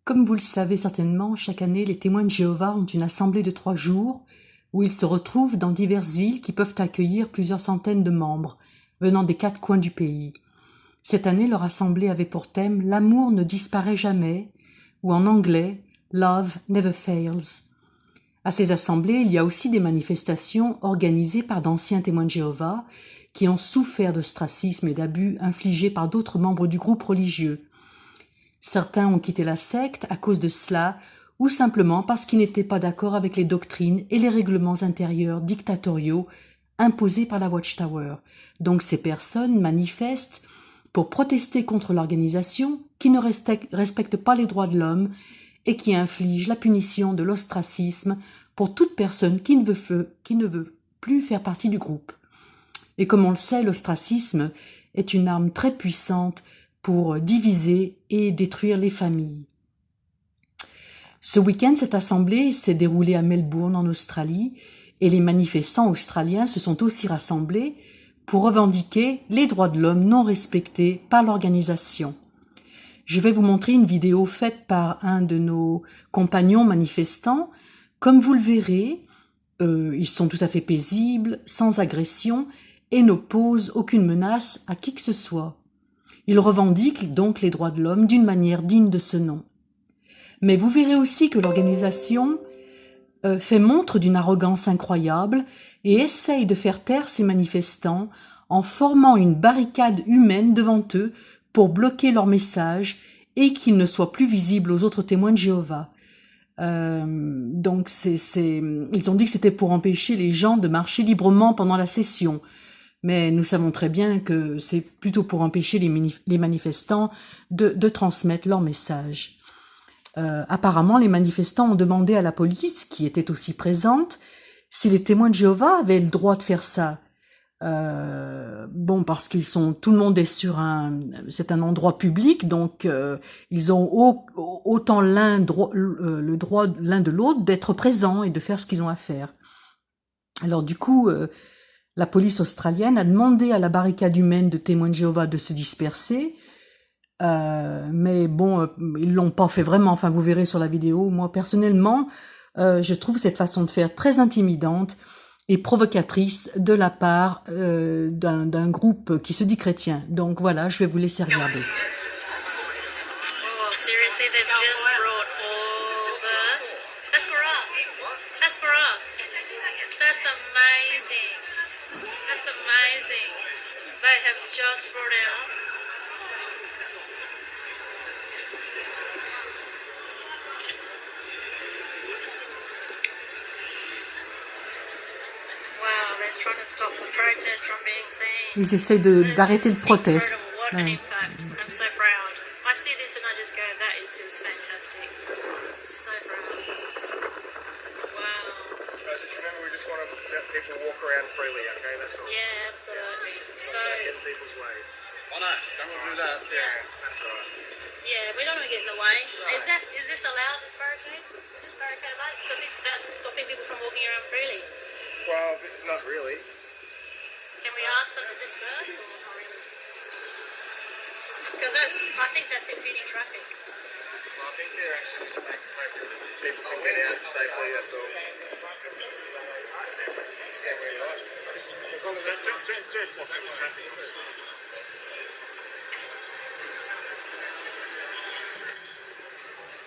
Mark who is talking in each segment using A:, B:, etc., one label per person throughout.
A: Comme vous le savez certainement, chaque année, les témoins de Jéhovah ont une assemblée de 3 jours où ils se retrouvent dans diverses villes qui peuvent accueillir plusieurs centaines de membres venant des 4 coins du pays. Cette année, leur assemblée avait pour thème « L'amour ne disparaît jamais » ou en anglais « Love never fails ». À ces assemblées, il y a aussi des manifestations organisées par d'anciens témoins de Jéhovah qui ont souffert d'ostracisme et d'abus infligés par d'autres membres du groupe religieux. Certains ont quitté la secte à cause de cela ou simplement parce qu'ils n'étaient pas d'accord avec les doctrines et les règlements intérieurs dictatoriaux imposés par la Watchtower. Donc ces personnes manifestent pour protester contre l'organisation qui ne respecte pas les droits de l'homme et qui inflige la punition de l'ostracisme pour toute personne qui ne veut plus faire partie du groupe. Et comme on le sait, l'ostracisme est une arme très puissante pour diviser et détruire les familles. Ce week-end, cette assemblée s'est déroulée à Melbourne, en Australie, et les manifestants australiens se sont aussi rassemblés pour revendiquer les droits de l'homme non respectés par l'organisation. Je vais vous montrer une vidéo faite par un de nos compagnons manifestants. Comme vous le verrez, ils sont tout à fait paisibles, sans agression et n'opposent aucune menace à qui que ce soit. Ils revendiquent donc les droits de l'homme d'une manière digne de ce nom. Mais vous verrez aussi que l'organisation fait montre d'une arrogance incroyable et essaye de faire taire ces manifestants en formant une barricade humaine devant eux pour bloquer leur message et qu'ils ne soient plus visibles aux autres témoins de Jéhovah. Donc ils ont dit que c'était pour empêcher les gens de marcher librement pendant la session. Mais nous savons très bien que c'est plutôt pour empêcher les manifestants de transmettre leur message. Apparemment, les manifestants ont demandé à la police, qui était aussi présente, si les témoins de Jéhovah avaient le droit de faire ça. Parce tout le monde est c'est un endroit public, donc ils ont autant le droit l'un de l'autre d'être présents et de faire ce qu'ils ont à faire. Alors du coup, la police australienne a demandé à la barricade humaine de témoins de Jéhovah de se disperser, mais ils l'ont pas fait vraiment. Enfin, vous verrez sur la vidéo. Moi, personnellement, je trouve cette façon de faire très intimidante et provocatrice de la part d'un groupe qui se dit chrétien. Donc voilà, je vais vous laisser regarder.
B: Oh, seriously, they've just brought all the... That's for us. That's for us. That's amazing. That's amazing. They have just brought out... Wow, they're trying to stop the protest from being seen.
A: Ils essayent d'arrêter le protest.
B: What an impact. I'm so proud. I see this and I just go, that is just fantastic. So proud. Wow.
C: Guys, just remember we just want to let people walk around freely, okay? That's all.
B: Yeah, absolutely. So,
C: Get in people's ways. Oh no, don't want to do that. Yeah, that's all right.
B: yeah, we don't want to get in the way. Is this allowed, this barricade? Is this barricade allowed? Because that's stopping people from walking around freely.
C: Well, not really.
B: Can we ask them to disperse? Because I think that's impeding traffic.
C: Well, I think they're actually just making people can get out safely, that's all. Stand where you like. As long as don't block out the traffic.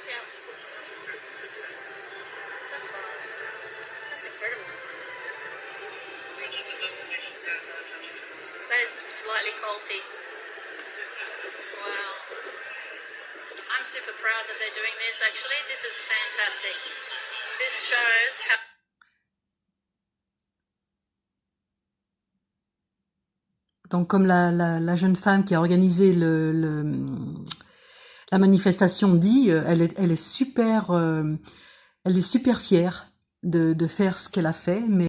B: Yeah. That's fine. That's incredible. That is slightly faulty. Wow. I'm super proud that they're doing this, actually. This is fantastic. This shows how...
A: Donc comme la jeune femme qui a organisé la manifestation dit, elle est super fière de faire ce qu'elle a fait, mais